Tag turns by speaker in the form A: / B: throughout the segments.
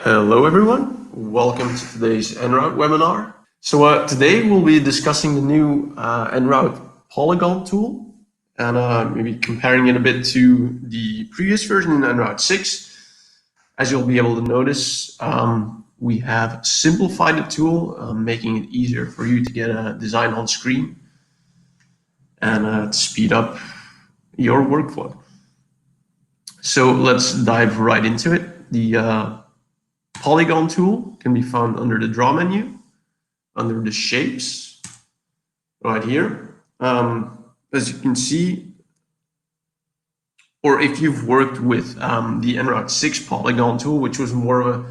A: Hello everyone, welcome to today's EnRoute webinar. So today we'll be discussing the new EnRoute Polygon tool and maybe comparing it a bit to the previous version in EnRoute 6. As you'll be able to notice, we have simplified the tool, making it easier for you to get a design on screen and to speed up your workflow. So let's dive right into it. The Polygon tool can be found under the draw menu, under the shapes, right here. As you can see, or if you've worked with the EnRoute 6 Polygon tool, which was more of a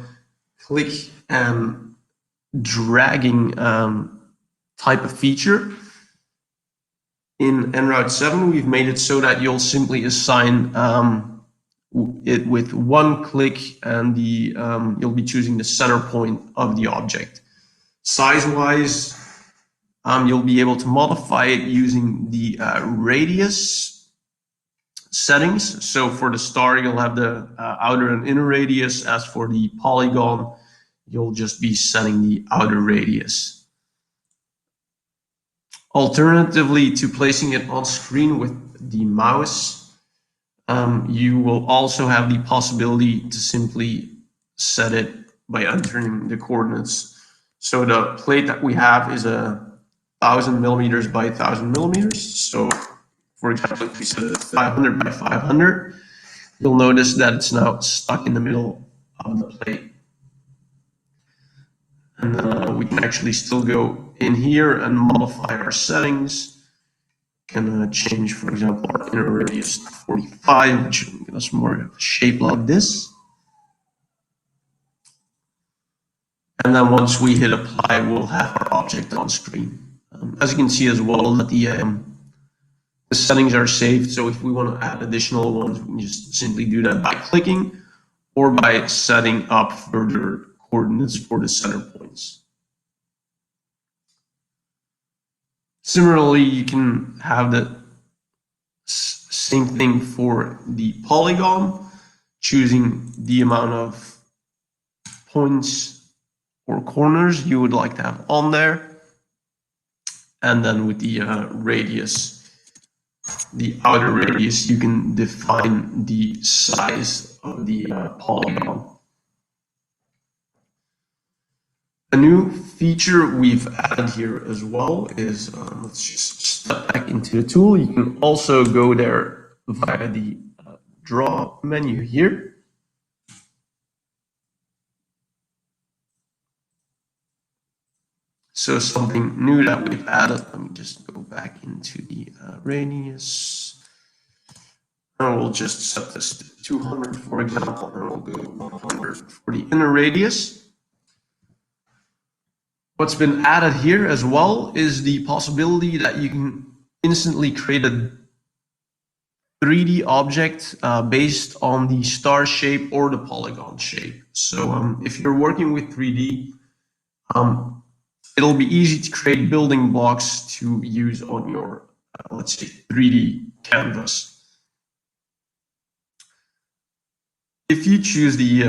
A: click and dragging type of feature, in EnRoute 7 we've made it so that you'll simply assign it with one click, and you'll be choosing the center point of the object. Size-wise, you'll be able to modify it using the radius settings. So for the star, you'll have the outer and inner radius. As for the polygon, you'll just be setting the outer radius. Alternatively to placing it on screen with the mouse, you will also have the possibility to simply set it by entering the coordinates. So the plate that we have is 1,000 millimeters by 1,000 millimeters. So for example, if we set it 500 by 500, you'll notice that it's now stuck in the middle of the plate. And we can actually still go in here and modify our settings. Can change, for example, our inner radius to 45, which will give us more of a shape like this. And then once we hit apply, we'll have our object on screen. As you can see as well, that the settings are saved. So if we want to add additional ones, we can just simply do that by clicking or by setting up further coordinates for the center points. Similarly, you can have the same thing for the polygon, choosing the amount of points or corners you would like to have on there. And then with the radius, the outer radius, you can define the size of the polygon. A new feature we've added here as well is, let's just step back into the tool. You can also go there via the draw menu here. So something new that we've added, let me just go back into the radius. And we'll just set this to 200, for example, and we'll go 100 for the inner radius. What's been added here as well is the possibility that you can instantly create a 3D object based on the star shape or the polygon shape. So if you're working with 3D, it'll be easy to create building blocks to use on your, let's say, 3D canvas. If you choose the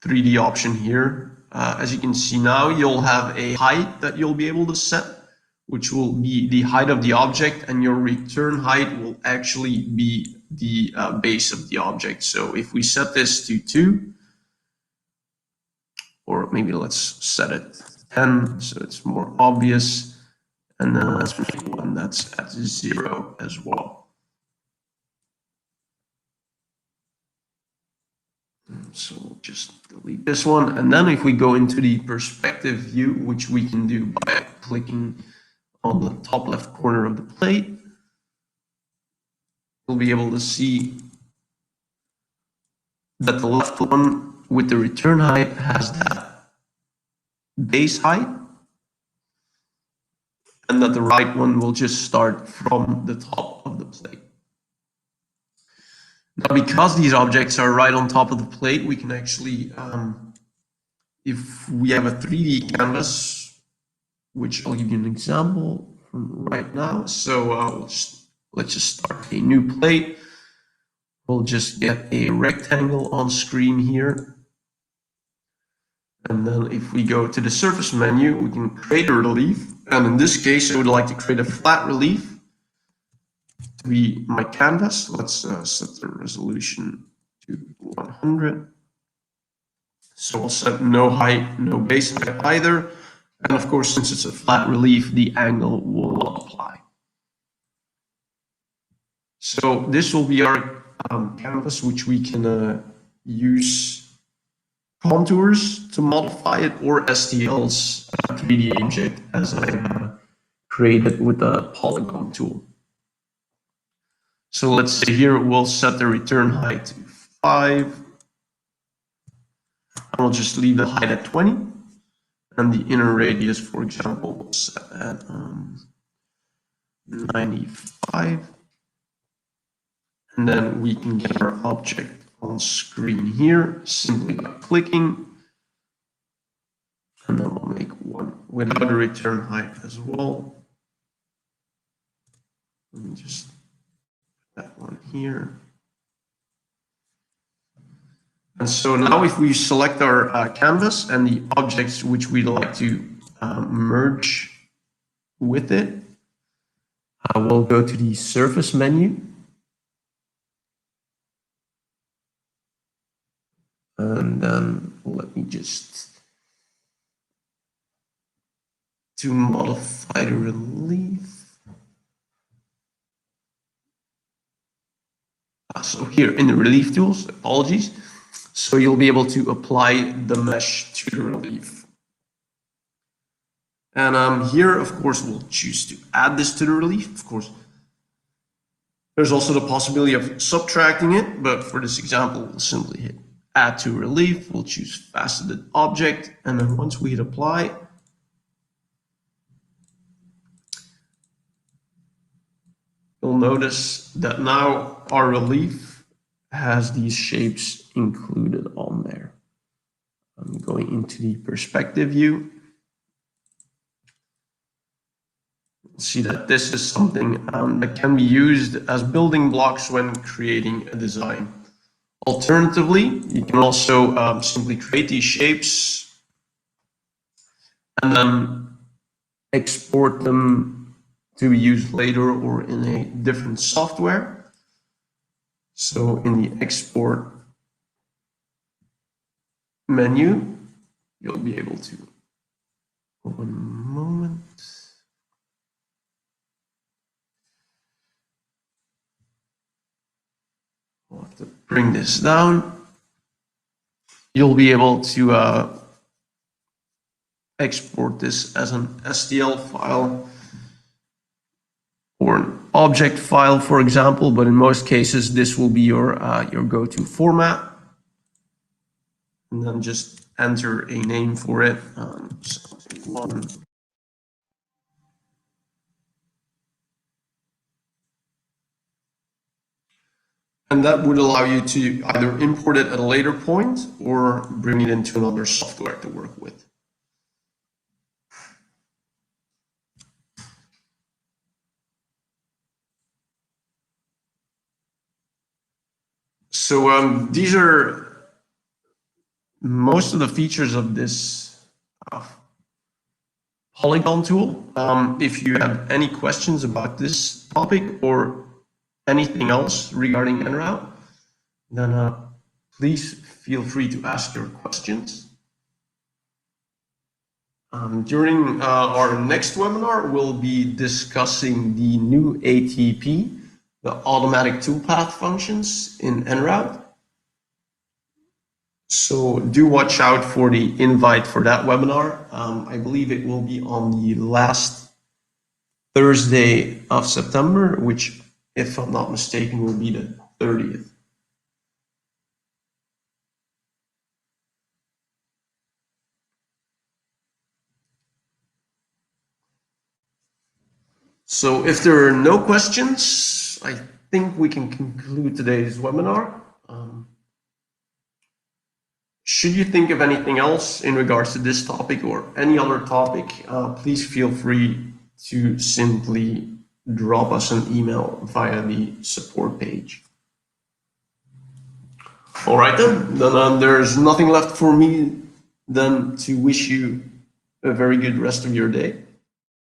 A: 3D option here, as you can see now, you'll have a height that you'll be able to set, which will be the height of the object, and your return height will actually be the base of the object. So if we set this to 2, or maybe let's set it to 10, so it's more obvious, and then let's make one that's at 0 as well. So we'll just delete this one. And then if we go into the perspective view, which we can do by clicking on the top left corner of the plate, we'll be able to see that the left one with the return height has that base height, and that the right one will just start from the top of the plate. Now, because these objects are right on top of the plate, we can actually, if we have a 3D canvas, which I'll give you an example from right now. So let's just start a new plate. We'll just get a rectangle on screen here. And then if we go to the surface menu, we can create a relief. And in this case, I would like to create a flat relief to be my canvas. Let's set the resolution to 100. So we'll set no height, no base height either. And of course, since it's a flat relief, the angle will not apply. So this will be our canvas, which we can use contours to modify it, or STL's 3D object as I created with the Polygon tool. So let's say here we'll set the return height to 5. And we'll just leave the height at 20. And the inner radius, for example, we'll set at 95. And then we can get our object on screen here simply by clicking. And then we'll make one without a return height as well. Let me just put that one here. And so now if we select our canvas and the objects which we'd like to merge with it, we'll go to the surface menu. And then let me just to modify the relief. So here in the relief tools, apologies. So you'll be able to apply the mesh to the relief. And here, of course, we'll choose to add this to the relief. Of course, there's also the possibility of subtracting it, but for this example, we'll simply hit add to relief. We'll choose faceted object, and then once we hit apply, you'll notice that now our relief has these shapes included on there. I'm going into the perspective view. You'll see that this is something that can be used as building blocks when creating a design. Alternatively, you can also simply create these shapes and then export them to be used later or in a different software. So in the export menu, you'll be able to, one moment. I'll have to bring this down. You'll be able to export this as an STL file or an object file, for example, but in most cases, this will be your go-to format. And then just enter a name for it. One. And that would allow you to either import it at a later point or bring it into another software to work with. So these are most of the features of this Polygon tool. If you have any questions about this topic or anything else regarding EnRoute, then please feel free to ask your questions. During our next webinar, we'll be discussing the new ATP, the automatic toolpath functions in EnRoute. So do watch out for the invite for that webinar. I believe it will be on the last Thursday of September, which, if I'm not mistaken, will be the 30th. So if there are no questions, I think we can conclude today's webinar. Should you think of anything else in regards to this topic or any other topic, please feel free to simply drop us an email via the support page. All right, then there's nothing left for me than to wish you a very good rest of your day.